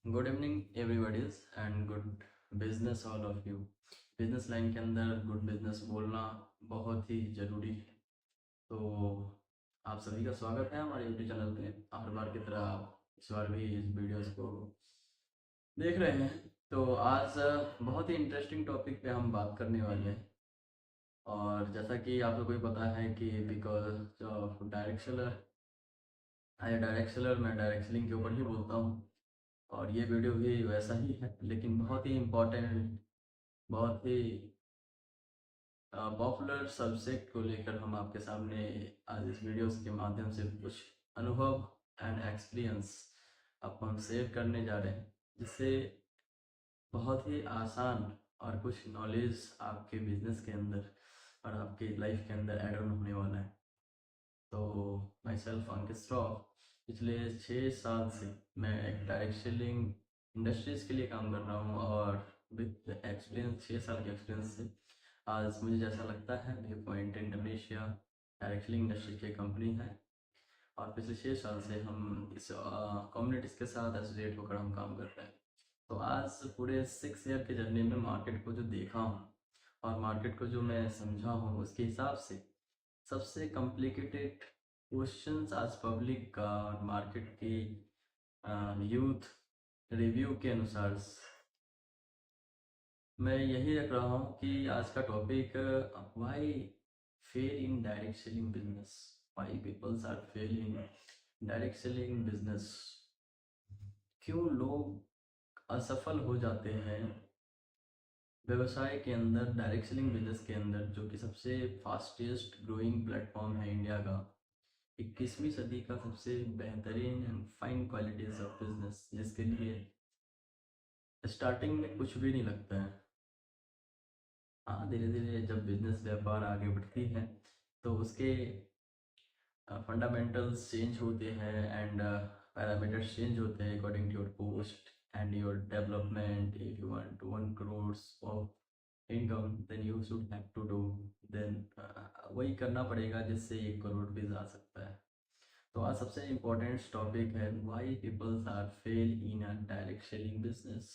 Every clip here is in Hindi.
Good evening everybody's and good business all of you. Business line के अंदर गुड बिजनेस बोलना बहुत ही ज़रूरी है। तो आप सभी का स्वागत है हमारे यूट्यूब चैनल पे। हर बार की तरह आप इस बार भी इस वीडियोस को देख रहे हैं। तो आज बहुत ही इंटरेस्टिंग टॉपिक पे हम बात करने वाले हैं। और जैसा कि आप लोगों को पता है कि because of direct seller, direct seller मैं डायरेक्ट सेलिंग के ऊपर ही बोलता हूँ। और ये वीडियो भी वैसा ही है, लेकिन बहुत ही इम्पोर्टेंट, बहुत ही पॉपुलर सब्जेक्ट को लेकर हम आपके सामने आज इस वीडियोस के माध्यम से कुछ अनुभव एंड एक्सपीरियंस आपको हम शेयर करने जा रहे हैं, जिससे बहुत ही आसान और कुछ नॉलेज आपके बिजनेस के अंदर और आपके लाइफ के अंदर ऐड ऑन होने वाला है। तो माई सेल्फ अंकित श्रॉफ, पिछले 6 साल से मैं एक डायरेक्ट सेलिंग इंडस्ट्रीज़ के लिए काम कर रहा हूँ। और विद एक्सपीरियंस, 6 साल के एक्सपीरियंस से आज मुझे जैसा लगता है view point Indonesia direct selling industry की कंपनी है। और पिछले 6 साल से हम इस कम्युनिटीज़ के साथ एसोसिएट होकर हम काम कर रहे हैं। तो आज पूरे 6 ईयर के जर्नी में मार्केट को जो देखा हूँ और मार्केट को जो मैं समझा हूँ, उसके हिसाब से सबसे कॉम्प्लिकेटेड क्वेश्चंस आज पब्लिक का और मार्केट की यूथ रिव्यू के अनुसार मैं यही रख रहा हूँ कि आज का topic why fail in direct selling business, why peoples are fail in direct selling business, क्यों लोग असफल हो जाते हैं व्यवसाय के अंदर, डायरेक्ट सेलिंग बिजनेस के अंदर, जो कि सबसे फास्टेस्ट ग्रोइंग प्लेटफॉर्म है इंडिया का, 21वीं सदी का सबसे बेहतरीन and fine qualities of business, जिसके लिए स्टार्टिंग में कुछ भी नहीं लगता है। हाँ, धीरे धीरे जब बिजनेस व्यापार आगे बढ़ती है तो उसके फंडामेंटल्स चेंज होते हैं एंड पैरामीटर्स चेंज होते हैं according to your post and your development. If you want to 1 crores of income then you should have to do, then वही करना पड़ेगा जिससे 1 करोड़ भी आ सकता है। तो आज सबसे इम्पोर्टेंट टॉपिक है why peoples are fail in a direct selling business.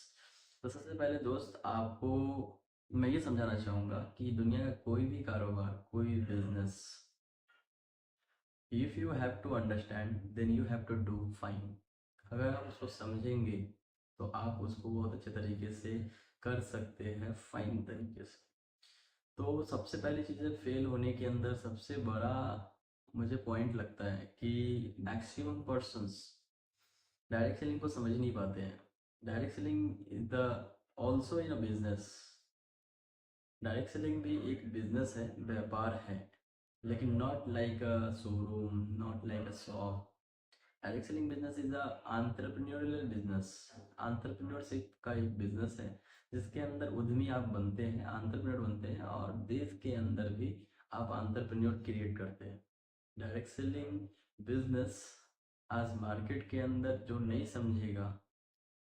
तो सबसे पहले दोस्त, आपको मैं ये समझाना चाहूँगा कि दुनिया का कोई भी कारोबार, कोई भी business, if you have to understand then you have to do fine. अगर आप उसको समझेंगे तो आप उसको बहुत अच्छे तरीके से कर सकते हैं, फाइन तरीके से। तो सबसे पहली चीज़ है, फेल होने के अंदर सबसे बड़ा मुझे पॉइंट लगता है कि मैक्सिमम पर्सन्स डायरेक्ट सेलिंग को समझ नहीं पाते हैं। Direct selling is the also in a business. Direct selling भी एक बिजनेस है, व्यापार है, लेकिन not like a showroom, not like a shop. Direct selling business is a entrepreneurial business. Entrepreneurship का एक बिजनेस है जिसके अंदर उद्यमी आप बनते हैं, एंटरप्रेन्योर बनते हैं, और देश के अंदर भी आप एंटरप्रेन्योर क्रिएट करते हैं। डायरेक्ट सेलिंग बिजनेस आज मार्केट के अंदर जो नहीं समझेगा,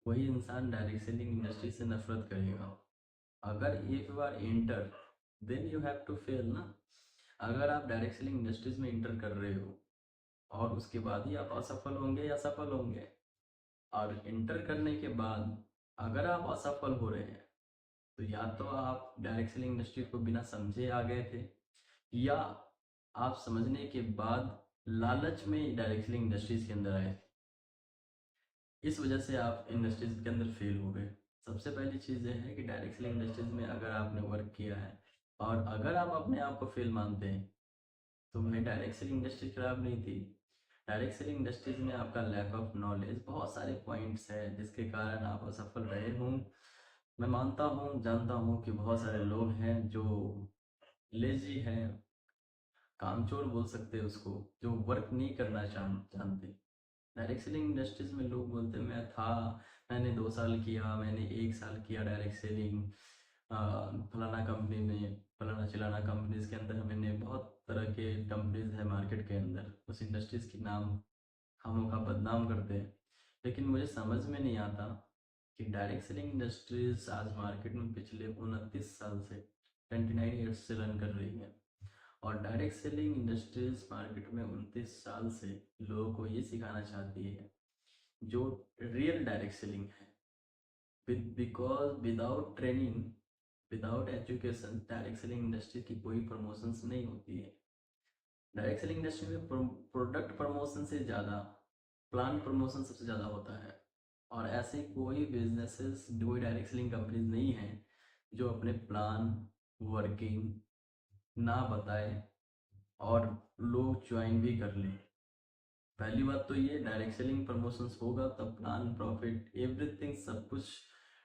वही इंसान डायरेक्ट सेलिंग इंडस्ट्री से नफरत करेगा। अगर एक बार enter, then you have to fail ना। अगर आप डायरेक्ट सेलिंग इंडस्ट्रीज में इंटर कर रहे हो और उसके बाद ही आप असफल होंगे या सफल होंगे, और इंटर करने के बाद अगर आप असफल हो रहे हैं तो या तो आप डायरेक्ट सेलिंग इंडस्ट्री को बिना समझे आ गए थे, या आप समझने के बाद लालच में डायरेक्ट सेलिंग इंडस्ट्रीज के अंदर आए थे। इस वजह से आप इंडस्ट्रीज के अंदर फेल हो गए। सबसे पहली चीज़ ये है कि डायरेक्ट सेलिंग इंडस्ट्रीज में अगर आपने वर्क किया है और अगर आप अपने आप को फेल मानते हैं, तो मेरी डायरेक्ट सेलिंग इंडस्ट्री खराब नहीं थी। डायरेक्ट सेलिंग इंडस्ट्रीज में आपका लैक ऑफ नॉलेज, बहुत सारे पॉइंट्स हैं जिसके कारण आप असफल रहे हों। मैं मानता हूँ, जानता हूँ कि बहुत सारे लोग हैं जो लेजी हैं, कामचोर बोल सकते हैं उसको, जो वर्क नहीं करना जानते। डायरेक्ट सेलिंग इंडस्ट्रीज में लोग बोलते हैं मैं था, मैंने 2 साल किया, मैंने 1 साल किया डायरेक्ट सेलिंग फलाना कंपनी में, फलाना चिलाना कंपनीज के अंदर। मैंने बहुत तरह के कंपनीज है मार्केट के अंदर, उस इंडस्ट्रीज की नाम हम का बदनाम करते हैं। लेकिन मुझे समझ में नहीं आता कि डायरेक्ट सेलिंग इंडस्ट्रीज आज मार्केट में पिछले 29 साल से, 29 ईयर्स से रन कर रही है। और डायरेक्ट सेलिंग इंडस्ट्रीज मार्केट में 29 साल से लोगों को ये सिखाना चाहती है जो रियल डायरेक्ट सेलिंग है, because without training, without education direct selling industry की कोई प्रमोशंस नहीं होती है। डायरेक्ट सेलिंग इंडस्ट्री में प्रोडक्ट प्रमोशन से ज़्यादा प्लान प्रमोशन सबसे ज़्यादा होता है। और ऐसे कोई बिजनेसेस, कोई डायरेक्ट सेलिंग कंपनीज नहीं हैं जो अपने प्लान वर्किंग ना बताए और लोग ज्वाइन भी कर लें। पहली बात तो ये, डायरेक्ट सेलिंग प्रमोशंस होगा तब प्लान प्रॉफिट एवरीथिंग सब कुछ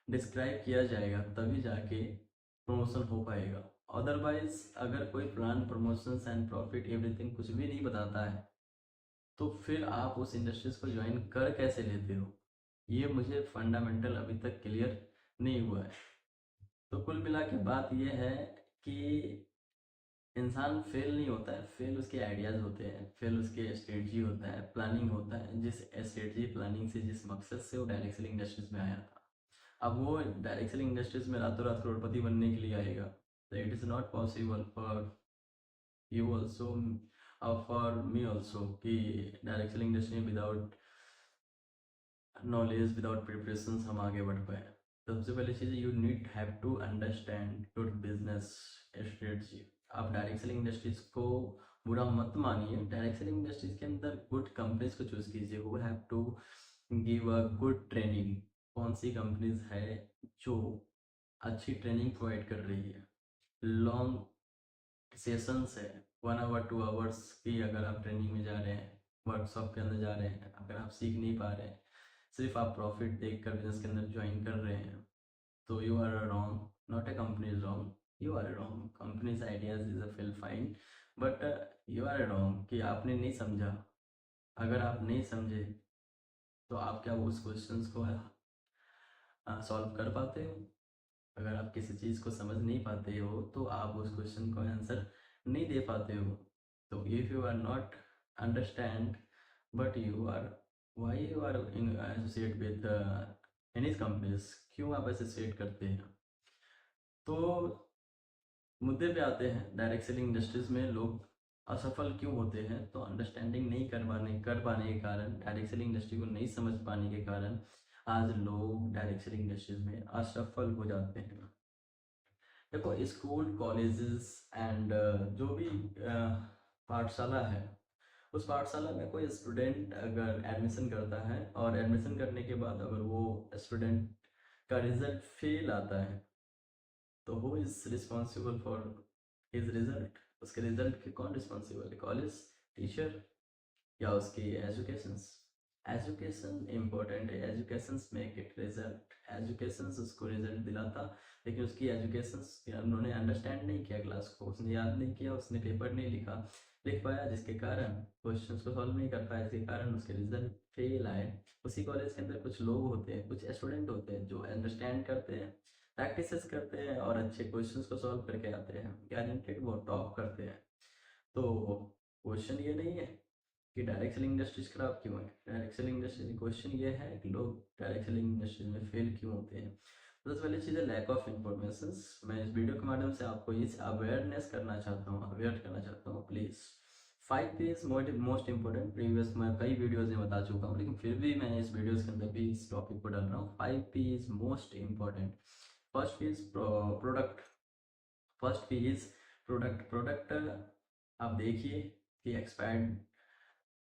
डिस्क्राइब किया जाएगा, तभी जाके प्रमोशन हो पाएगा। अदरवाइज अगर कोई plan promotions and profit everything कुछ भी नहीं बताता है तो फिर आप उस इंडस्ट्रीज को ज्वाइन कर कैसे लेते हो, ये मुझे फंडामेंटल अभी तक क्लियर नहीं हुआ है। तो कुल मिला के बात ये है कि इंसान फेल नहीं होता है, फेल उसके आइडियाज़ होते हैं, फेल उसके स्ट्रेटजी होता है, प्लानिंग होता है। जिस स्ट्रेटजी प्लानिंग से, जिस मकसद से वो डायरेक्ट सेलिंग इंडस्ट्रीज में आया था, अब वो डायरेक्ट सेलिंग इंडस्ट्रीज में रातों रात करोड़पति बनने के लिए आएगा, तो it is not possible for you also और फॉर मी ऑल्सो कि डायरेक्ट सेलिंग इंडस्ट्री में विदाउट नॉलेज, विदाउट प्रिपरेशन हम आगे बढ़ पाए। तो सबसे पहली चीज़, you need have to understand good business strategy. आप डायरेक्ट सेलिंग इंडस्ट्रीज को बुरा मत मानिए, डायरेक्ट सेलिंग इंडस्ट्रीज के अंदर गुड कंपनीज को चूज कीजिए, who have to give a good training. कौन सी कंपनीज है जो अच्छी ट्रेनिंग प्रोवाइड कर रही है, लॉन्ग सेशंस है, 1 आवर 2 आवर्स की अगर आप ट्रेनिंग में जा रहे हैं, वर्कशॉप के अंदर जा रहे हैं, अगर आप सीख नहीं पा रहे हैं, सिर्फ आप प्रॉफिट देखकर बिजनेस के अंदर ज्वाइन कर रहे हैं, तो you are wrong. Not a company is wrong, you are wrong. Companies ideas is a feel fine, but you are wrong कि आपने नहीं समझा। अगर आप नहीं समझे तो आप क्या उस क्वेश्चंस को सॉल्व कर पाते हो? अगर आप किसी चीज़ को समझ नहीं पाते हो तो आप उस क्वेश्चन को आंसर नहीं दे पाते हो। तो if you are not understand but you are, why you are in associate with any companies, क्यों आप एसोसिएट करते हैं? तो मुद्दे पे आते हैं, डायरेक्ट सेलिंग इंडस्ट्रीज में लोग असफल क्यों होते हैं? तो अंडरस्टैंडिंग नहीं कर पाने के कारण, डायरेक्ट सेलिंग इंडस्ट्री को नहीं समझ पाने के कारण आज लोग डायरेक्ट सेलिंग इंडस्ट्रीज में असफल हो जाते हैं। देखो, स्कूल कॉलेजेस एंड जो भी पाठशाला है, उस पाठशाला में कोई स्टूडेंट अगर एडमिशन करता है और एडमिशन करने के बाद अगर वो स्टूडेंट का रिजल्ट फेल आता है, तो who is responsible for his result? उसके रिजल्ट के कौन रिस्पॉन्सिबल है? कॉलेज, टीचर, या उसकी एजुकेशंस? एजुकेशन इम्पोर्टेंट है, educations make it result. Educations उसको रिजल्ट दिलाता, लेकिन उसकी एजुकेशंस उन्होंने अंडरस्टैंड नहीं किया, क्लास को उसने याद नहीं किया, उसने पेपर नहीं लिख पाया, जिसके कारण क्वेश्चंस को सॉल्व नहीं कर पाया, जिसके कारण उसके रिजल्ट फेल आए। उसी कॉलेज के अंदर कुछ लोग होते हैं, कुछ स्टूडेंट होते हैं जो अंडरस्टैंड करते हैं, प्रैक्टिसेस करते हैं और अच्छे क्वेश्चंस को सॉल्व करके आते हैं, गारंटेड वो टॉप करते हैं। तो क्वेश्चन ये नहीं है कि डायरेक्ट सेलिंग इंडस्ट्रीज खराब क्यों है। डायरेक्ट सेलिंग इंडस्ट्री क्वेश्चन ये है कि लोग डायरेक्ट सेलिंग इंडस्ट्री में फेल क्यों होते हैं। तो सबसे पहली चीज़ है लैक ऑफ इन्फॉर्मेशन। मैं इस वीडियो के माध्यम से आपको इस अवेयरनेस करना चाहता हूँ, अवेयर करना चाहता हूँ। Please 5 P is most important. Previous मैं कई वीडियोज़ में बता चुका हूँ, लेकिन फिर भी मैं इस वीडियोज़ के अंदर भी इस टॉपिक को डाल रहा हूँ। 5 P is most important. First P is product. First P is product. Product आप देखिए कि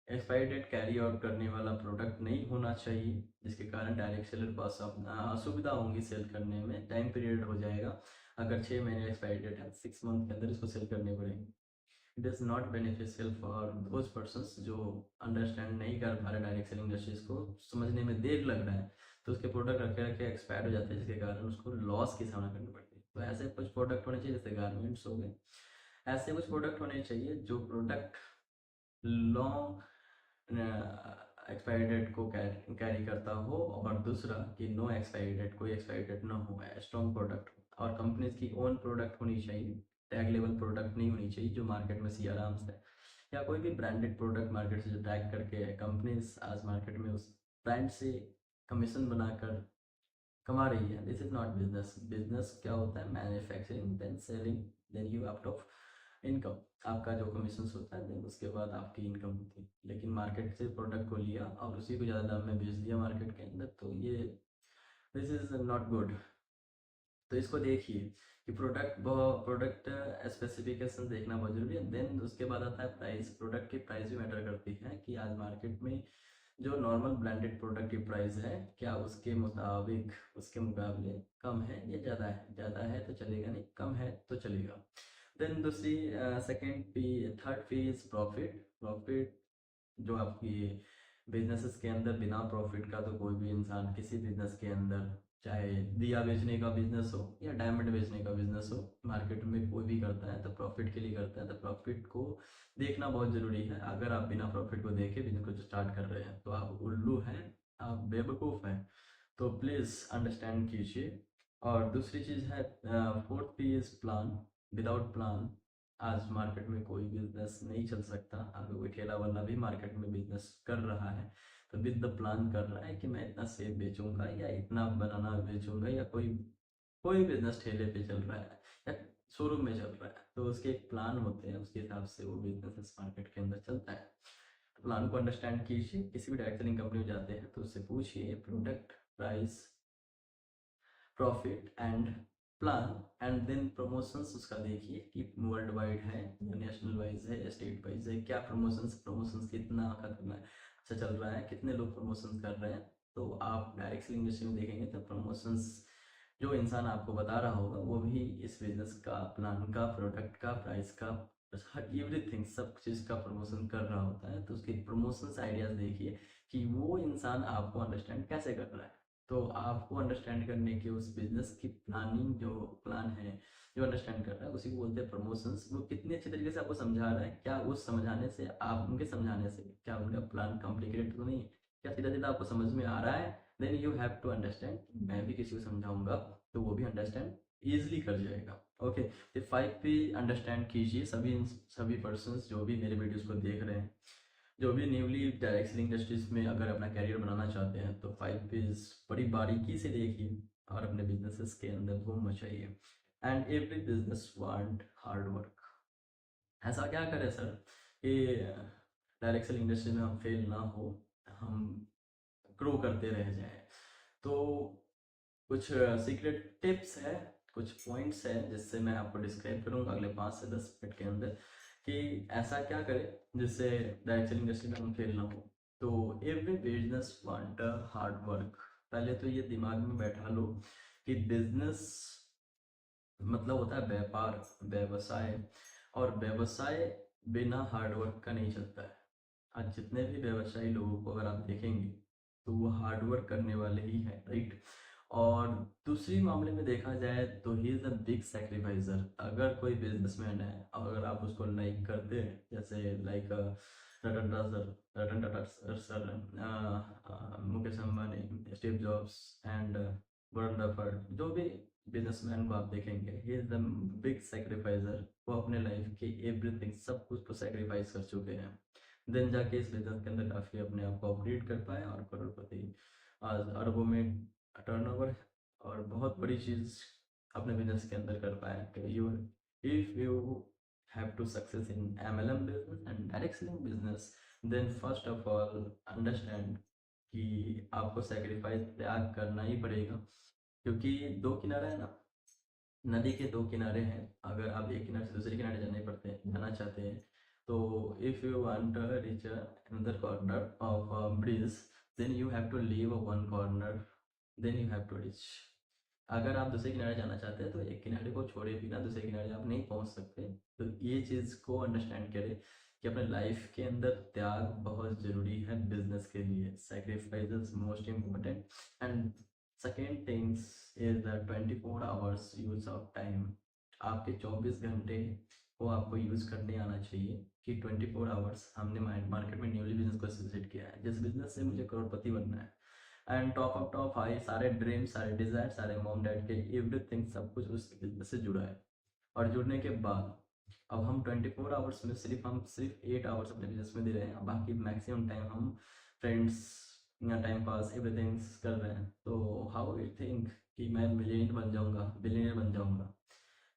एक्सपायरी डेट कैरी आउट करने वाला प्रोडक्ट नहीं होना चाहिए, जिसके कारण डायरेक्ट सेलर को असुविधा होंगी सेल करने में, टाइम पीरियड हो जाएगा। अगर 6 महीने एक्सपायरी डेट है, 6 मंथ के अंदर इसको सेल करने पड़ेंगे। It is not beneficial for those persons जो अंडरस्टैंड नहीं कर पा रहे डायरेक्ट सेलिंग इंडस्ट्रीज को, समझने में देर लग रहा है, तो उसके प्रोडक्ट रखे रखे एक्सपायर हो जाते हैं, जिसके कारण उसको लॉस की सामना करनी पड़ती है। तो ऐसे कुछ प्रोडक्ट होने चाहिए, जैसे गारमेंट्स हो गए, ऐसे कुछ प्रोडक्ट होने चाहिए जो प्रोडक्ट लॉन्ग एक्सपायरी डेट को कैरी करता हो, और दूसरा कि नो एक्सपायरी डेट, कोई एक्सपायरी डेट ना हो, स्ट्रॉन्ग प्रोडक्ट हो। और कंपनीज की ओन प्रोडक्ट होनी चाहिए, टैग लेवल प्रोडक्ट नहीं होनी चाहिए जो मार्केट में सी आराम से, या कोई भी ब्रांडेड प्रोडक्ट मार्केट से जो टैग करके कंपनीज आज मार्केट में उस ब्रांड से कमीशन बनाकर कमा रही है। This is not business. Business क्या होता है? Manufacturing then selling then you out of income. आपका जो कमीशन होता है देन उसके बाद आपकी इनकम होती है। लेकिन मार्केट से प्रोडक्ट को लिया और उसी को ज़्यादा दाम में बेच दिया मार्केट के अंदर, तो ये दिस इज नॉट गुड। तो इसको देखिए कि प्रोडक्ट स्पेसिफिकेशन देखना बहुत जरूरी है। देन उसके बाद आता है प्राइस। प्रोडक्ट की प्राइस भी मैटर करती है कि आज मार्केट में जो नॉर्मल ब्रांडेड प्रोडक्ट की प्राइस है क्या उसके मुताबिक उसके मुकाबले कम है या ज़्यादा है। ज़्यादा है तो चलेगा नहीं, कम है तो चलेगा। देन दूसरी second P, third P is profit. Profit जो आपकी बिजनेसेस के अंदर बिना प्रॉफिट का तो कोई भी इंसान किसी बिजनेस के अंदर, चाहे दिया बेचने का बिजनेस हो या डायमंड बेचने का बिजनेस हो, मार्केट में कोई भी करता है तो प्रॉफिट के लिए करता है। तो प्रॉफिट को देखना बहुत ज़रूरी है। अगर आप बिना प्रॉफिट को देखे बिजनेस को स्टार्ट कर रहे हैं तो आप उल्लू हैं, आप बेवकूफ़ हैं। तो प्लीज़ अंडरस्टैंड कीजिए। और दूसरी चीज़ है fourth P is plan. Without plan आज मार्केट में कोई बिजनेस नहीं चल सकता। अगर कोई ठेला वाला भी मार्केट में बिजनेस कर रहा है तो विद द प्लान कर रहा है कि मैं इतना सेब बेचूंगा या इतना बनाना बेचूंगा, या कोई कोई बिजनेस ठेले पे चल रहा है या शोरूम में चल रहा है तो उसके एक प्लान होते हैं, उसके हिसाब से वो बिजनेस मार्केट के अंदर चलता है। तो प्लान को अंडरस्टैंड कीजिए। किसी भी डायरेक्ट सेलिंग कंपनी में जाते हैं तो उससे पूछिए product, price, profit and plan, and then promotions उसका देखिए कि वर्ल्ड वाइड है या नेशनल वाइज है या स्टेट वाइज है। क्या प्रमोशंस प्रमोशंस कितना खतरनाक अच्छा चल रहा है, कितने लोग प्रमोशंस कर रहे हैं। तो आप डायरेक्ट सेलिंग इंडस्ट्री में देखेंगे तो प्रमोशंस जो इंसान आपको बता रहा होगा वो भी इस बिजनेस का, प्लान का, प्रोडक्ट का, प्राइस का, हर एवरीथिंग सब चीज़ का प्रमोशन कर रहा होता है। तो उसके प्रमोशंस आइडियाज़ देखिए कि वो इंसान आपको अंडरस्टैंड कैसे कर रहा है। तो आपको अंडरस्टैंड करने की उस बिजनेस की प्लानिंग जो प्लान है जो अंडरस्टैंड कर रहा है उसी को बोलते हैं प्रमोशंस। वो कितनी अच्छी तरीके से आपको समझा रहा है, क्या उस समझाने से, आप उनके समझाने से क्या उनका प्लान कॉम्प्लिकेटेड तो नहीं है, क्या सीधा सीधा आपको समझ में आ रहा है। Then you have to understand. मैं भी किसी को समझाऊंगा तो वो भी अंडरस्टैंड ईजिली कर जाएगा। ओके, तो 5 पे अंडरस्टैंड कीजिए। सभी पर्सन जो भी मेरे वीडियोस को देख रहे हैं, जो भी न्यूली डायरेक्ट सेलिंग इंडस्ट्रीज में अगर अपना करियर बनाना चाहते हैं तो 5 पेज बड़ी बारीकी से देखिए और अपने बिजनेसेस के अंदर धूम मचाइए। And every business want hard work. ऐसा क्या करें सर कि डायरेक्ट सेलिंग इंडस्ट्री में हम फेल ना हो, हम ग्रो करते रह जाएं। तो कुछ सीक्रेट टिप्स है, कुछ पॉइंट्स है जिससे मैं आपको डिस्क्राइब करूंगा अगले 5 से 10 मिनट के अंदर कि ऐसा क्या करें जिससे डायरेक्ट सेलिंग इंडस्ट्री में हम फेल ना हो। तो every business want hard work. पहले तो ये दिमाग में बैठा लो कि बिजनेस मतलब होता है व्यापार, व्यवसाय। और व्यवसाय बिना हार्ड वर्क का नहीं चलता है। आज जितने भी व्यवसायी लोगों को अगर आप देखेंगे तो वो हार्ड वर्क करने वाले ही हैं, राइट। और दूसरी मामले में देखा जाए तो he is a big sacrificer. अगर कोई बिजनेसमैन है, अगर आप उसको लाइक करते हैं, जैसे like Ratan Tata sir, Mukesh Ambani, Steve jobs and Warren Buffett, जो भी बिजनेसमैन को आप देखेंगे he is the big sacrificer. वो अपने लाइफ की एवरीथिंग सब कुछ को सेक्रीफाइस कर चुके हैं। देन जाके इस बिजनेस के अंदर काफ़ी अपने आप को अपग्रेड कर पाए और करोड़पति, आज अरबों में टर्नओवर और बहुत बड़ी चीज़ अपने बिजनेस के अंदर कर पाए। तो you, if you have to success in MLM business and direct selling business, then first of all understand कि आपको सेक्रीफाइस त्याग करना ही पड़ेगा। क्योंकि दो किनारे हैं ना, नदी के दो किनारे हैं। अगर आप एक किनारे से दूसरे किनारे जाना चाहते हैं तो if you want reach another corner of bridge, then you have to leave one corner, then you have to reach. अगर आप दूसरे किनारे जाना चाहते हैं तो एक किनारे को छोड़े बिना दूसरे किनारे आप नहीं पहुंच सकते। तो ये चीज़ को अंडरस्टैंड करें कि अपने लाइफ के अंदर त्याग बहुत ज़रूरी है बिजनेस के लिए। Sacrifice is most important. And second things is the 24 hours use of time. आपके 24 घंटे को आपको यूज़ करने आना चाहिए कि 24 आवर्स हमने मार्केट में न्यूली बिजनेस को विजिट किया है, जिस बिजनेस से मुझे करोड़पति बनना है। And top of top high सारे ड्रीम, सारे डिजायर, सारे मॉम डैड के एवरीथिंग सब कुछ उस बिजनेस से जुड़ा है। और जुड़ने के बाद अब हम 24 आवर्स में सिर्फ 8 आवर्स अपने बिजनेस में दे रहे हैं, बाकी मैक्सिमम टाइम हम फ्रेंड्स या टाइम पास एवरीथिंग कर रहे हैं। तो हाउ यू थिंक कि मैं मिलियनर बन जाऊंगा, बिलियनर बन जाऊंगा।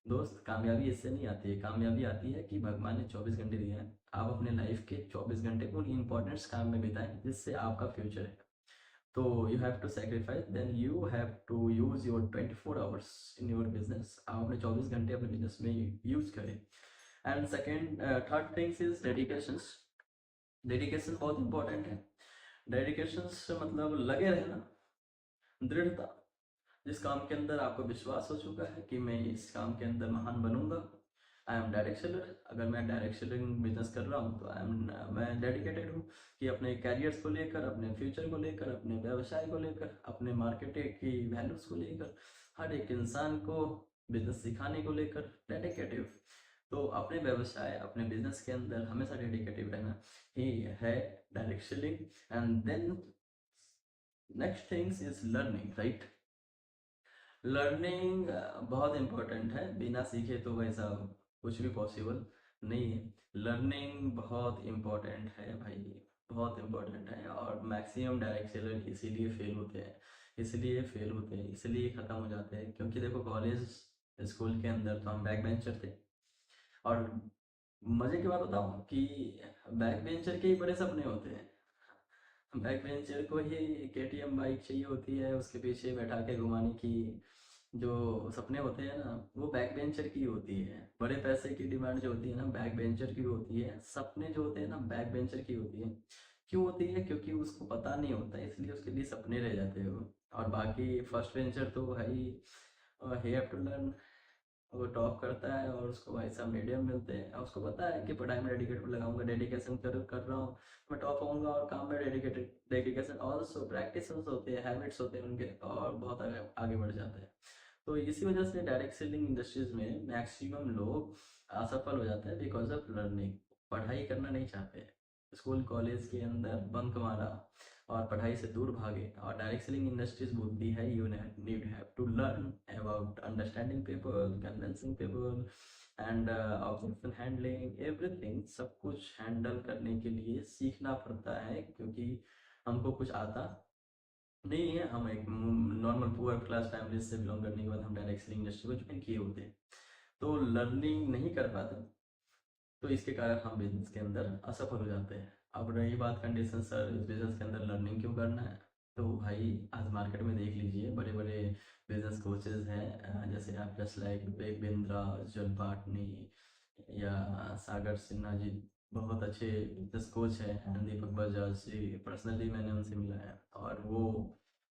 दोस्त कामयाबी इससे नहीं आती है। कामयाबी आती है कि भगवान ने 24 घंटे दिए हैं, आप अपने लाइफ के 24 घंटे उन इंपॉर्टेंट काम में बिताएं जिससे आपका फ्यूचर है। तो you have to sacrifice, then you have to use your 24 hours in your business. आप अपने 24 घंटे अपने बिजनेस में यूज़ करें। And second third things is dedications. Dedication बहुत इंपॉर्टेंट है। डेडिकेशन से मतलब लगे रहना, दृढ़ता। जिस काम के अंदर आपको विश्वास हो चुका है कि मैं इस काम के अंदर महान बनूंगा, आई एम डायरेक्ट सेलर। अगर मैं डायरेक्ट सेलिंग बिजनेस कर रहा हूँ तो मैं डेडिकेटेड हूँ कि अपने कैरियर्स को लेकर, अपने फ्यूचर को लेकर, अपने व्यवसाय को लेकर, अपने मार्केट की वैल्यूज को लेकर, हर एक इंसान को बिजनेस सिखाने को लेकर डेडिकेटिव। तो अपने व्यवसाय, अपने बिजनेस के अंदर हमेशा डेडिकेटिव रहना ही है direct selling. And then next things is learning, right. Learning बहुत इम्पोर्टेंट है। बिना सीखे तो वैसा कुछ भी पॉसिबल नहीं है। लर्निंग बहुत इम्पोर्टेंट है भाई, बहुत इम्पोर्टेंट है। और मैक्सिमम डायरेक्ट सेलर इसीलिए फेल होते हैं, इसलिए ख़त्म हो जाते हैं। क्योंकि देखो, कॉलेज स्कूल के अंदर तो हम बैक बेंचर थे। और मज़े की बात बताऊँ कि बैक बेंचर के ही बड़े सपने होते हैं। बैक बेंचर को ही केटीएम बाइक चाहिए होती है, उसके पीछे बैठा के घुमाने की जो सपने होते हैं ना, वो बैक बेंचर की होती है। बड़े पैसे की डिमांड जो होती है ना, बैक बेंचर की होती है। सपने जो होते हैं ना, बैक बेंचर की होती है। क्यों होती है? क्योंकि उसको पता नहीं होता, इसलिए उसके लिए सपने रह जाते हैं वो। और बाकी फर्स्ट बेंचर तो भाई ही हैव टू लर्न, वो टॉप करता है और उसको भाई सब मीडियम मिलते हैं। और उसको पता है कि पढ़ाई में डेडिकेट लगाऊंगा, डेडिकेशन कर रहा हूँ, मैं टॉप होऊंगा। और काम में डेडिकेटेड, डेडिकेशन ऑल्सो प्रैक्टिस होते हैं, हैबिट्स होते हैं उनके, और बहुत आगे आगे बढ़ जाते हैं। तो इसी वजह से डायरेक्ट सेलिंग इंडस्ट्रीज में मैक्सिमम लोग असफल हो जाते हैं, बिकॉज ऑफ लर्निंग। पढ़ाई करना नहीं चाहते, स्कूल कॉलेज के अंदर बंक मारा और पढ़ाई से दूर भागे। और डायरेक्ट सेलिंग इंडस्ट्रीज बोलती है you need have to learn about understanding people, convincing people, and objection handling, everything. सब कुछ हैंडल करने के लिए सीखना पड़ता है, क्योंकि हमको कुछ आता नहीं है। हम एक नॉर्मल पुअर क्लास फैमिली से बिलोंग करने के बाद हम डायरेक्ट सेलिंग इंडस्ट्री को ज्वाइन किए होते हैं, तो लर्निंग नहीं कर पाते। तो इसके कारण हम बिजनेस के अंदर असफल हो जाते हैं। अब रही बात कंडीशन, सर इस बिजनेस के अंदर लर्निंग क्यों करना है, तो भाई आज मार्केट में देख लीजिए, बड़े बड़े बिजनेस कोचेज हैं। जैसे आप जस्ट लाइक विवेक बिंद्रा, उज्जवल पाटनी या सागर सिन्हा जी, बहुत अच्छे बिजनेस कोच हैं। दीपक बजाज जी, पर्सनली मैंने उनसे मिला है। और वो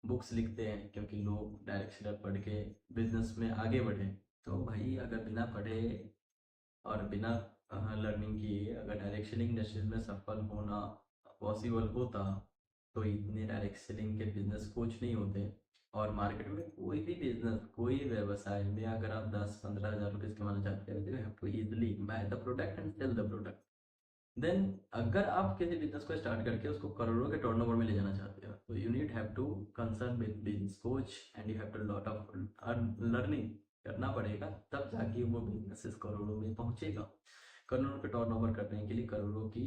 बुक्स लिखते हैं क्योंकि लोग डायरेक्ट सेलर पढ़ के बिजनेस में आगे बढ़े। तो भाई अगर बिना पढ़े और बिना लर्निंग किए अगर डायरेक्ट सेलिंग इंडस्ट्रीज में सफल होना पॉसिबल होता, तो इतने डायरेक्ट सेलिंग के बिजनेस कोच नहीं होते। और मार्केट में कोई भी बिजनेस, कोई व्यवसाय में अगर आप 10-15 हज़ार रुपीज़ कमाना चाहते हो, तो you have to easily buy the product and sell the product. Then अगर आप किसी बिजनेस को स्टार्ट करके उसको करोड़ों के टर्नओवर में ले जाना चाहते हो, तो you need have to concern with business coach and you have to lot of learning करना पड़ेगा, तब जाके वो बिजनेस करोड़ों में पहुंचेगा। करोड़ों के टर्नओवर करने के लिए करोड़ों की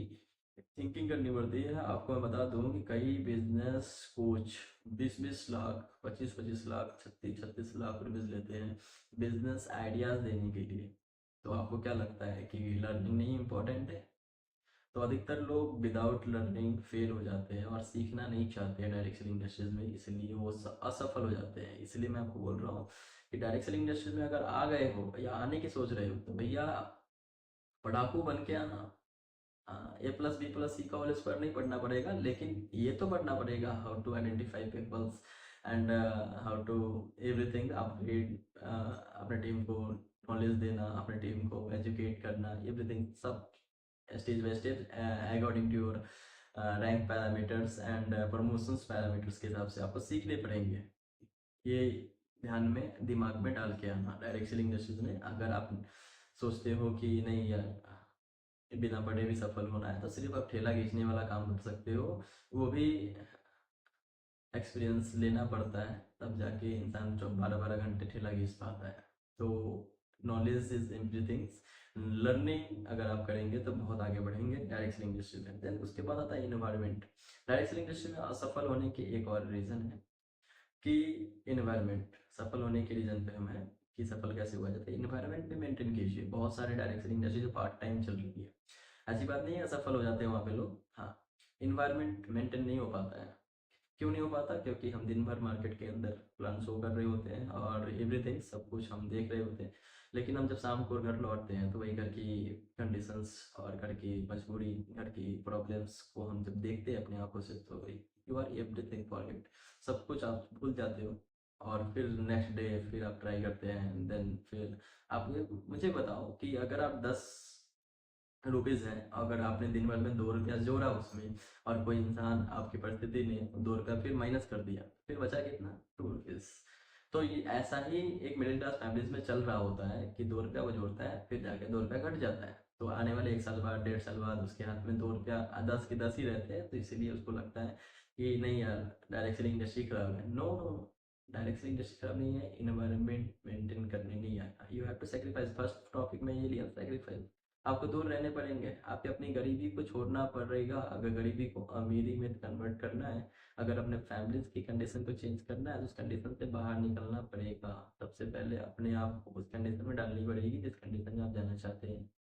थिंकिंग करनी पड़ती है। आपको मैं बता दूं कि कई business coach 20-20 lakh, 25-25 lakh, 36-36 lakh rupees लेते हैं बिजनेस आइडियाज़ देने के लिए। तो आपको क्या लगता है कि लर्निंग नहीं इम्पोर्टेंट है? तो अधिकतर लोग विदाउट लर्निंग फेल हो जाते हैं और सीखना नहीं चाहते हैं डायरेक्ट सेलिंग इंडस्ट्रीज में, इसलिए वो असफल हो जाते हैं। इसलिए मैं आपको बोल रहा हूँ कि डायरेक्ट सेलिंग इंडस्ट्रीज में अगर आ गए हो या आने की सोच रहे हो, तो भैया पढ़ाकू बन के आना। A+B+ सी कॉलेज पर नहीं पढ़ना पड़ेगा, लेकिन ये तो पढ़ना पड़ेगा how to identify peoples and how to everything अपने अपने टीम को नॉलेज देना, अपने टीम को एजुकेट करना, एवरीथिंग सब stage by stage according to your rank parameters and promotions parameters के हिसाब से आपको सीखने पड़ेंगे। ये ध्यान में दिमाग में डाल के आना डायरेक्ट सेलिंग इंडस्ट्रीज में। अगर आप सोचते हो कि नहीं यार बिना पढ़े भी सफल होना है, तो सिर्फ आप ठेला खींचने वाला काम कर सकते हो। वो भी एक्सपीरियंस लेना पड़ता है, तब जाके इंसान जो 12-12 घंटे ठेला खींच पाता है। तो नॉलेज इज एवरीथिंग। लर्निंग अगर आप करेंगे तो बहुत आगे बढ़ेंगे डायरेक्ट सेलिंग इंडस्ट्री में। देन उसके बाद आता है इन्वायरमेंट। डायरेक्ट सेलिंग इंडस्ट्री में असफल होने के एक और रीज़न है कि इन्वायरमेंट। सफल होने के रीज़न पे हम हैं कि सफल कैसे हुआ जाता है, इन्वायरमेंट भी मेंटेन कीजिए। बहुत सारे डायरेक्ट सेलिंग इंडस्ट्री जो पार्ट टाइम चल रही है, ऐसी बात नहीं है असफल हो जाते हैं वहाँ पे लोग, हाँ, इन्वायरमेंट मेंटेन नहीं हो पाता है। क्यों नहीं हो पाता? क्योंकि हम दिन भर मार्केट के अंदर प्लान शो कर रहे होते हैं और एवरीथिंग सब कुछ हम देख रहे होते हैं, लेकिन हम जब शाम को घर लौटते हैं तो वही घर की कंडीशंस और घर की मजबूरी, घर की प्रॉब्लम्स को हम जब देखते हैं अपनी आंखों से, तो यू आर एवरीथिंग फॉरगेट, सब कुछ आप भूल जाते हो। और फिर नेक्स्ट डे फिर आप ट्राई करते हैं, देन फिर आप मुझे बताओ कि अगर आप 10 रुपीज़ है, अगर आपने दिन भर में 2 रुपया जोड़ा उसमें, और कोई इंसान आपकी परिस्थिति ने 2 रुपया फिर माइनस कर दिया, फिर बचा कितना? 2 रुपीज़। तो ये ऐसा ही एक मिडिल क्लास फैमिलीज में चल रहा होता है कि 2 रुपया वो जोड़ता है, फिर जाके 2 रुपया घट जाता है, तो आने वाले 1 साल बाद, 1.5 साल बाद उसके हाथ में 2 रुपया 10 के 10 ही रहते हैं, तो इसीलिए उसको लगता है कि नहीं यार, डायरेक्ट सेलिंग इंडस्ट्री खराब है। No no, direct selling industry खराब नहीं है, इन्वायरमेंट मेंटेन करने नहीं आता। You have to sacrifice, first topic में ये लिया, सेक्रीफाइस। आपको दूर रहने पड़ेंगे, आपको अपनी गरीबी को छोड़ना पड़ेगा, अगर गरीबी को अमीरी में कन्वर्ट करना है, अगर अपने फैमिलीज की कंडीशन को चेंज करना है, तो उस कंडीशन से बाहर निकलना पड़ेगा। सबसे पहले अपने आप को उस कंडीशन में डालनी पड़ेगी जिस कंडीशन में आप जाना चाहते हैं।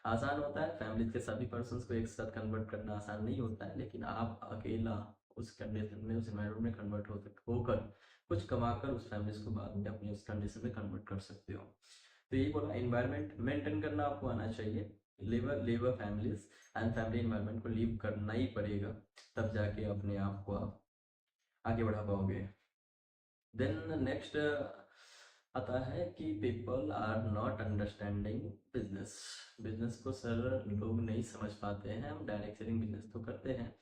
आसान होता है, फैमिलीज के सभी पर्सन्स को एक साथ कन्वर्ट करना आसान नहीं होता है, लेकिन आप अकेला उस कंडीशन में, उस एनवायरमेंट में कन्वर्ट होकर कुछ कमाकर उस फैमिलीज को बाद में अपनी उस कंडीशन में कन्वर्ट कर सकते हो। तो यही बोला, एनवायरनमेंट मेंटेन करना आपको आना चाहिए। Labour families and family environment को लीव करना ही पड़ेगा, तब जाके अपने आप को आप आगे बढ़ा पाओगे। देन नेक्स्ट आता है कि people are not understanding business. Business को सर लोग नहीं समझ पाते हैं। हम डायरेक्ट सेलिंग बिजनेस तो करते हैं,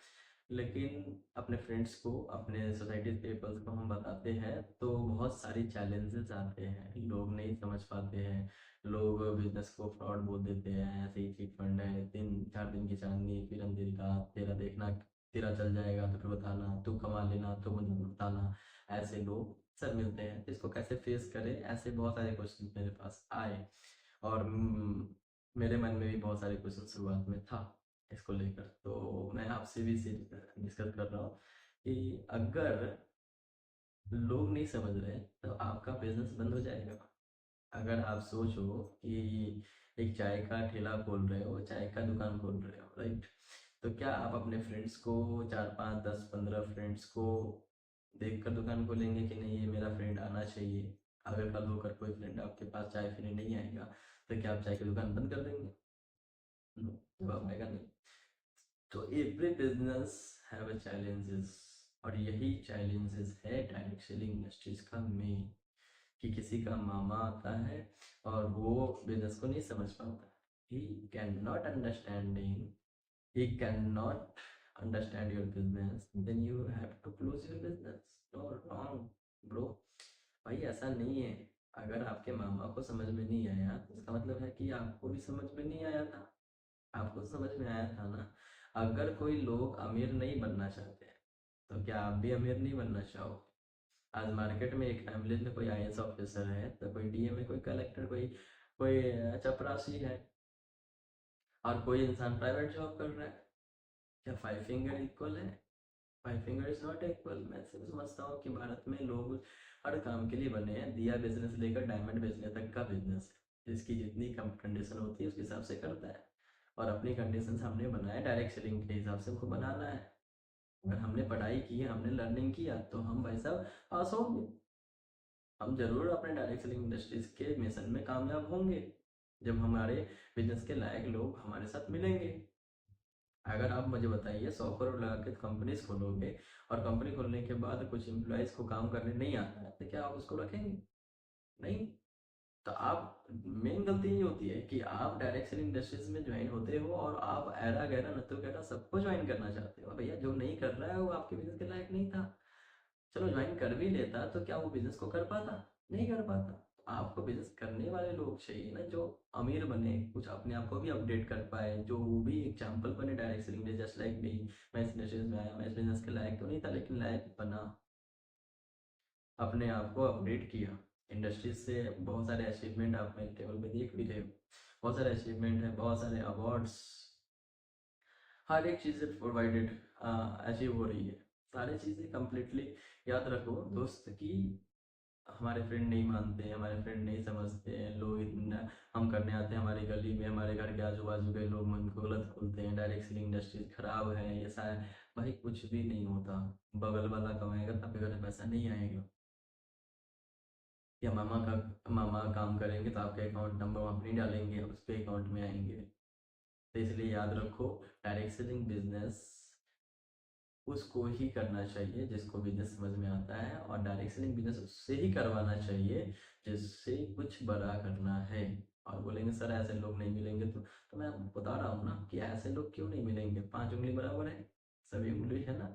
लेकिन अपने फ्रेंड्स को, अपने सोसाइटी पीपल्स को हम बताते हैं तो बहुत सारी चैलेंजेस आते हैं, लोग नहीं समझ पाते हैं। लोग बिजनेस को फ्रॉड बोल देते हैं, ऐसे ही चिट फंड है, 3-4 दिन की चांदनी फिर अंधेरी रात, तेरा देखना, तेरा चल जाएगा तो फिर बताना, तू कमा लेना तो मुझे बताना। ऐसे लोग सर मिलते हैं, तो इसको कैसे फेस करें, ऐसे बहुत सारे क्वेश्चन मेरे पास आए। और मेरे मन में भी बहुत सारे क्वेश्चन शुरुआत में था इसको लेकर, तो मैं आपसे भी डिस्कस कर रहा हूँ कि अगर लोग नहीं समझ रहे तो आपका बिजनेस बंद हो जाएगा। अगर आप सोचो कि एक चाय का ठेला खोल रहे हो, चाय का दुकान खोल रहे हो, राइट, तो क्या आप अपने फ्रेंड्स को, 4, 5, 10, 15 फ्रेंड्स को देख कर दुकान खोलेंगे कि नहीं ये मेरा फ्रेंड आना चाहिए? अगर कल होकर कोई फ्रेंड आपके पास चाय पीने नहीं आएगा, तो क्या आप चाय की दुकान बंद कर देंगे? जवाब आएगा नहीं। तो every business have a challenges, और यही चैलेंजेस है डायरेक्ट सेलिंग इंडस्ट्रीज का मेन, कि किसी का मामा आता है और वो बिजनेस को नहीं समझ पाता, he can not understanding, he cannot understand your business, then you have to close your business. No, wrong bro, भाई ऐसा नहीं है। अगर आपके मामा को समझ में नहीं आया तो इसका मतलब है कि आपको भी समझ में नहीं आया था। आपको तो समझ में आया था ना। अगर कोई लोग अमीर नहीं बनना चाहते हैं, तो क्या आप भी अमीर नहीं बनना चाहोगे? आज मार्केट में एक फैमिली में कोई आईएएस ऑफिसर है, तो कोई डीएम है, कोई कलेक्टर, कोई कोई चपरासी है, और कोई इंसान प्राइवेट जॉब कर रहा है। क्या 5 फिंगर इक्वल है? 5 फिंगर इज नॉट इक्वल। मैं सिर्फ समझता हूँ कि भारत में लोग हर काम के लिए बने हैं, दिया बिजनेस लेकर डायमंड बेचने तक का बिजनेस है, जिसकी जितनी कम कंडीशन होती है उसके हिसाब से करता है। और अपनी कंडीशन हमने बनाया डायरेक्ट सेलिंग के हिसाब से, हमको बनाना है। अगर हमने पढ़ाई की, हमने लर्निंग किया, तो हम भाई साहब पास होंगे। हम जरूर अपने डायरेक्ट सेलिंग इंडस्ट्रीज के मिशन में कामयाब होंगे, जब हमारे बिजनेस के लायक लोग हमारे साथ मिलेंगे। अगर आप मुझे बताइए, 100 करोड़ लगा के कंपनीज खोलोगे और कंपनी खोलने के बाद कुछ एम्प्लॉयज को काम करने नहीं आता है, तो क्या आप उसको रखेंगे? नहीं। तो आप, मेन गलती ये होती है कि आप डायरेक्ट सेलिंग इंडस्ट्रीज में ज्वाइन होते हो और आप ऐरा गैरा नत्थु गैरा सबको ज्वाइन करना चाहते हो। भैया जो नहीं कर रहा है वो आपके बिजनेस के लायक नहीं था। चलो ज्वाइन कर भी लेता तो क्या वो बिजनेस को कर पाता? नहीं कर पाता। तो आपको बिजनेस करने वाले लोग चाहिए ना, जो अमीर बने, कुछ अपने आप को भी अपडेट कर पाए, जो वो भी एग्जाम्पल बने डायरेक्ट सेलिंग में, जस्ट लाइक मी। मैं इस इंडस्ट्रीज में आया, मैं इस बिजनेस के लायक तो नहीं था, लेकिन लायक बना, अपने आप को अपडेट किया। इंडस्ट्री से बहुत सारे अचीवमेंट आप मेरे टेबल पे देख भी रहे हो, बहुत सारे अचीवमेंट है, बहुत सारे अवार्ड्स, हर एक चीज़ प्रोवाइडेड, अचीव हो रही है। सारी चीज़ें कंप्लीटली याद रखो दोस्त कि हमारे फ्रेंड नहीं मानते, हमारे फ्रेंड नहीं समझते हैं, लोग इतना, हम करने आते हैं हमारी गली में, हमारे घर के आजू बाजू के लोग मन को गलत बोलते हैं, डायरेक्ट सेलिंग इंडस्ट्रीज खराब है, ऐसा है। भाई कुछ भी नहीं होता। बगल वाला कमाएगा तब भी घर पैसा नहीं आएगा। या मामा काम करेंगे तो आपके अकाउंट नंबर वहाँ नहीं डालेंगे, उसके अकाउंट में आएंगे। तो इसलिए याद रखो, डायरेक्ट सेलिंग बिजनेस उसको ही करना चाहिए जिसको बिजनेस समझ में आता है, और डायरेक्ट सेलिंग बिजनेस उससे ही करवाना चाहिए जिससे कुछ बड़ा करना है। और बोलेंगे सर ऐसे लोग नहीं मिलेंगे, तो मैं बता रहा हूँ ना कि ऐसे लोग क्यों नहीं मिलेंगे। 5 उंगली बराबर है, सभी उंगली है ना।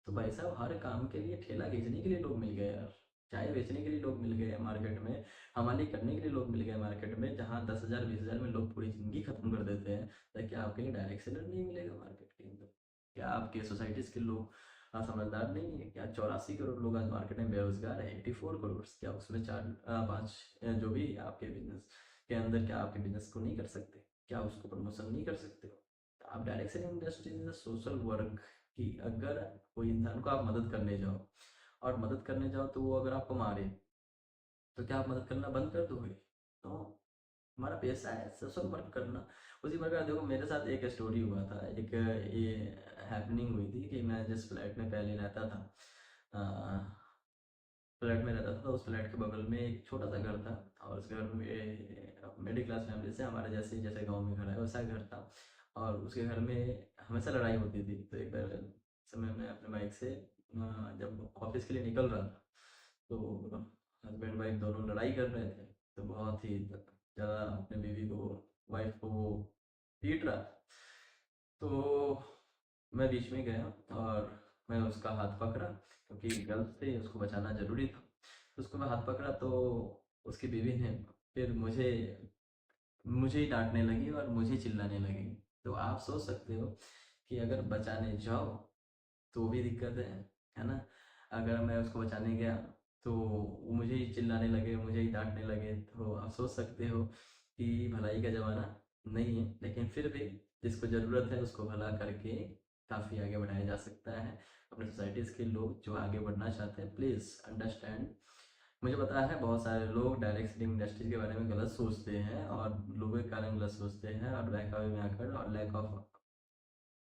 तो भाई साहब हर काम के लिए, ठेला खींचने के लिए लोग मिल गए यार, चाय बेचने के लिए लोग मिल गए मार्केट में, हमाली करने के लिए लोग मिल गए मार्केट में, जहाँ 10,000 20,000 में लोग पूरी जिंदगी खत्म कर देते हैं। तो क्या आपके लिए डायरेक्ट सेलर नहीं मिलेगा मार्केट के अंदर? क्या आपके सोसाइटीज के लोग समझदार नहीं है क्या? 84 करोड़ लोग आज मार्केट में बेरोजगार है, 84 करोड़। क्या उसमें चार पाँच जो भी आपके बिजनेस के अंदर, क्या आपके बिजनेस को नहीं कर सकते? क्या उसको प्रमोशन नहीं कर सकते हो? तो आप direct selling industry is social work, कि अगर कोई इंसान को आप मदद करने जाओ, और मदद करने जाओ तो वो अगर आपको मारे, तो क्या आप मदद करना बंद कर दोगे? तो हमारा पेशा है सोशल वर्क करना। उसी प्रकार देखो, मेरे साथ एक स्टोरी हुआ था, एक ये हैपनिंग हुई थी कि मैं जिस फ्लैट में पहले रहता था, फ्लैट में रहता था, तो उस फ्लैट के बगल में एक छोटा सा घर था। और उस घर में मिडिल क्लास फैमिली से, हमारे जैसे जैसे गांव में घर है वैसा घर था। और उसके घर में हमेशा लड़ाई होती थी। तो एक बार समय में अपने बाइक से जब ऑफिस के लिए निकल रहा था, तो हस्बैंड वाइफ दोनों लड़ाई कर रहे थे। तो बहुत ही ज़्यादा अपने बीवी को, वाइफ को वो पीट रहा था। तो मैं बीच में गया और मैं उसका हाथ पकड़ा, क्योंकि गर्ल्स थे, उसको बचाना ज़रूरी था। तो उसको मैं हाथ पकड़ा, तो उसकी बीवी ने फिर मुझे मुझे ही डांटने लगी और मुझे चिल्लाने लगी। तो आप सोच सकते हो कि अगर बचाने जाओ तो भी दिक्कत है ना। अगर मैं उसको बचाने गया तो वो मुझे ही चिल्लाने लगे, मुझे ही डांटने लगे, तो आप सोच सकते हो कि भलाई का ज़माना नहीं है। लेकिन फिर भी जिसको ज़रूरत है उसको भला करके काफ़ी आगे बढ़ाया जा सकता है। अपने सोसाइटीज़ के लोग जो आगे बढ़ना चाहते हैं, प्लीज़ अंडरस्टैंड। मुझे पता है बहुत सारे लोग डायरेक्ट सेलिंग इंडस्ट्री के बारे में गलत सोचते हैं, और लोगों के कारण गलत सोचते हैं, और बहकावे में आकर, और लैक ऑफ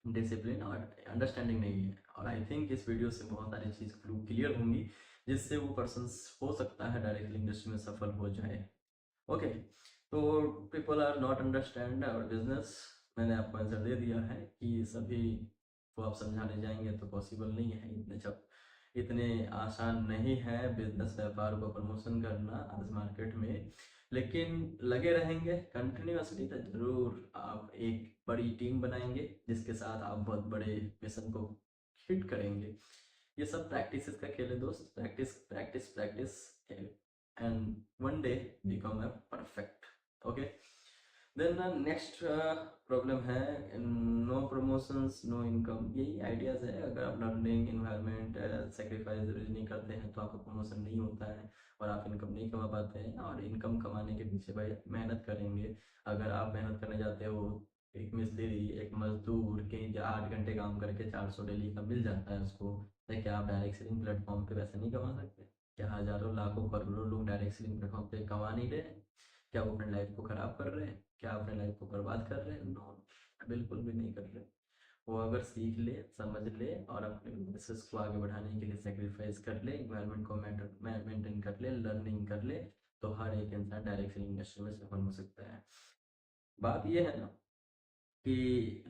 डिसिप्लिन और अंडरस्टैंडिंग नहीं है। और आई थिंक इस वीडियो से बहुत सारी चीज़ क्लियर होंगी, जिससे वो पर्सन हो सकता है डायरेक्ट इंडस्ट्री में सफल हो जाए। ओके, तो people are not understand our business. मैंने आपको आंसर दे दिया है कि सभी को आप समझाने जाएंगे तो पॉसिबल नहीं है। इतने आसान नहीं है बिजनेस व्यापार को प्रमोशन करना आज मार्केट में। लेकिन लगे रहेंगे कंटिन्यूअसली तो जरूर आप एक बड़ी टीम बनाएंगे, जिसके साथ आप बहुत बड़े मिशन को हिट करेंगे। ये सब प्रैक्टिस का खेल है दोस्त, practice practice practice, and one day become a perfect. Okay, then next problem है, नो प्रमोशंस नो इनकम। यही आइडियाज़ है, अगर आप लर्निंग इन्वायरमेंट सेक्रीफाइस नहीं करते हैं तो आपका प्रमोशन नहीं होता है, और आप इनकम नहीं कमा पाते हैं। और इनकम कमाने के पीछे भाई मेहनत करेंगे। अगर आप मेहनत करने जाते हो, एक मिस्त्री, एक मजदूर कहीं 8 घंटे काम करके 400 डेली का मिल जाता है उसको, तो क्या आप डायरेक्ट सेलिंग प्लेटफॉर्म पे पैसे नहीं कमा सकते? क्या हजारों लाखों करोड़ों लोग डायरेक्ट सेलिंग प्लेटफॉर्म पे कमा नहीं रहे हैं? क्या वो अपने लाइफ को खराब कर रहे हैं? क्या अपने लाइफ को बर्बाद कर रहे हैं? नो, बिल्कुल भी नहीं कर रहे। वो अगर सीख ले, समझ ले, और अपने बिजनेस को आगे बढ़ाने के लिए सेक्रीफाइस कर ले, इन्वायरमेंट को मेंटेन कर ले, लर्निंग कर ले, तो हर एक इंसान डायरेक्ट सेलिंग इंडस्ट्री में सफल हो सकता है। बात ये है ना,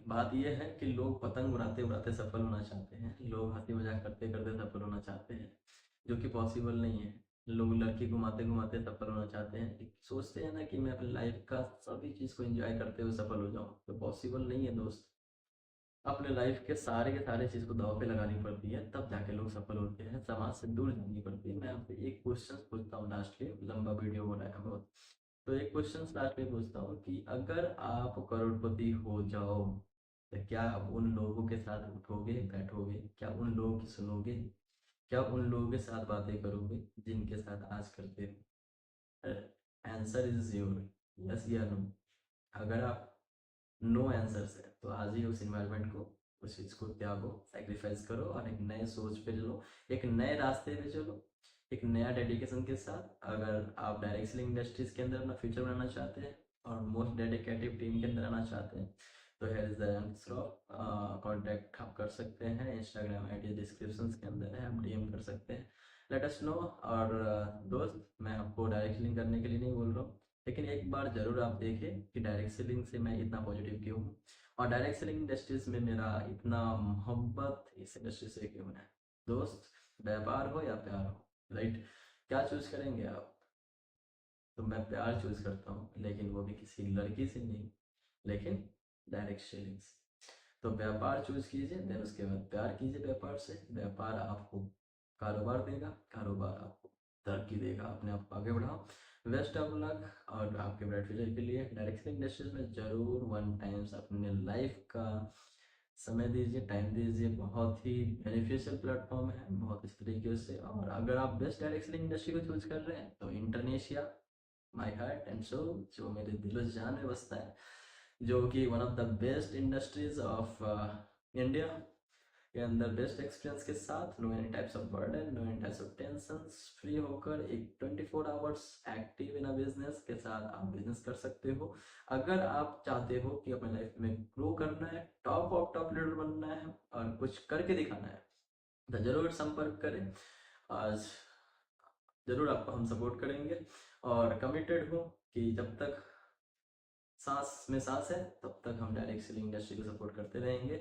बात यह है कि लोग पतंग उड़ाते उड़ाते सफल होना चाहते हैं, लोग हंसी मजाक करते करते सफल होना चाहते हैं, जो कि पॉसिबल नहीं है। लोग लड़की घुमाते घुमाते सफल होना चाहते हैं, सोचते हैं ना कि मैं अपनी लाइफ का सभी चीज़ को एंजॉय करते हुए सफल हो जाऊं, तो पॉसिबल नहीं है दोस्त। अपने लाइफ के सारे चीज़ को दाव पे लगानी पड़ती है, तब जाके लोग सफल होते हैं, समाज से दूर जानी पड़ती है। मैं आपसे एक क्वेश्चन पूछता हूँ लास्ट में, लंबा वीडियो हो रहा है बहुत। तो एक क्वेश्चन लास्ट में पूछता हूँ कि अगर आप करोड़पति हो जाओ, तो क्या आप उन लोगों के साथ उठोगे बैठोगे? क्या उन लोगों की सुनोगे? क्या उन लोगों के साथ बातें करोगे जिनके साथ आज करते हो? आंसर इज योर, यस या नो। अगर आप नो आंसर है तो आज ही उस इन्वायरमेंट को, उस चीज़ को त्यागो, सेक्रीफाइस करो, और एक नए सोच पे चलो, एक नए रास्ते पे चलो, एक नया डेडिकेशन के साथ। अगर आप डायरेक्ट सेलिंग इंडस्ट्रीज के अंदर अपना फ्यूचर बनाना चाहते हैं और मोस्ट डेडिकेटिव टीम के अंदर आना चाहते हैं, तो here is the answer of. Contact आप कर सकते हैं, इंस्टाग्राम आईडी डिस्क्रिप्शन के अंदर है, आप डीएम कर सकते हैं, लेट अस नो। और दोस्त, मैं आपको डायरेक्ट सेलिंग करने के लिए नहीं बोल रहा हूँ, लेकिन एक बार ज़रूर आप देखें कि डायरेक्ट सेलिंग से मैं इतना पॉजिटिव क्यों हूँ, और डायरेक्ट सेलिंग इंडस्ट्रीज में मेरा इतना मोहब्बत इस इंडस्ट्री से क्यों है। दोस्त, व्यापार हो या प्यार हो, राइट, क्या चूज करेंगे आप? तो मैं प्यार चूज करता हूँ, लेकिन वो भी किसी लड़की से नहीं, लेकिन डायरेक्ट सेलिंग से। तो व्यापार चूज कीजिए, देन उसके बाद प्यार कीजिए व्यापार से। व्यापार आपको कारोबार देगा, कारोबार आपको तरक्की देगा, अपने आप को आगे बढ़ाओ। बेस्ट ऑफ लक, और आपके ब्राइट फ्यूचर के लिए डायरेक्ट सेलिंग इंडस्ट्रीज में जरूर वन टाइम्स अपने लाइफ का समय दीजिए, टाइम दीजिए। बहुत ही बेनिफिशियल प्लेटफॉर्म है, बहुत इस तरीके से। और अगर आप बेस्ट डायरेक्ट सेलिंग इंडस्ट्री को चूज कर रहे हैं तो इंटरनेशिया, माई हार्ट एंड सोल, जो मेरे दिलो जान में बसता है, जो कि one of the best industries of India के अंदर, बेस्ट एक्सपीरियंस के साथ, no any types of burden, no any types of tensions, free होकर एक 24 hours active in a business के साथ आप बिजनेस कर सकते हो। अगर आप चाहते हो कि अपने लाइफ में ग्रो करना है, टॉप ऑफ टॉप लीडर बनना है और कुछ करके दिखाना है, तो जरूर संपर्क करें। आज जरूर आपको हम सपोर्ट करेंगे, और कमिटेड हूँ कि जब तक सांस में सांस है तब तक हम डायरेक्ट सेलिंग इंडस्ट्री को सपोर्ट करते रहेंगे।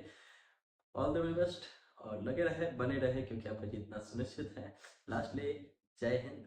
ऑल द वेरी बेस्ट, और लगे रहे, बने रहे, क्योंकि आपका जीतना सुनिश्चित है। लास्टली, जय हिंद,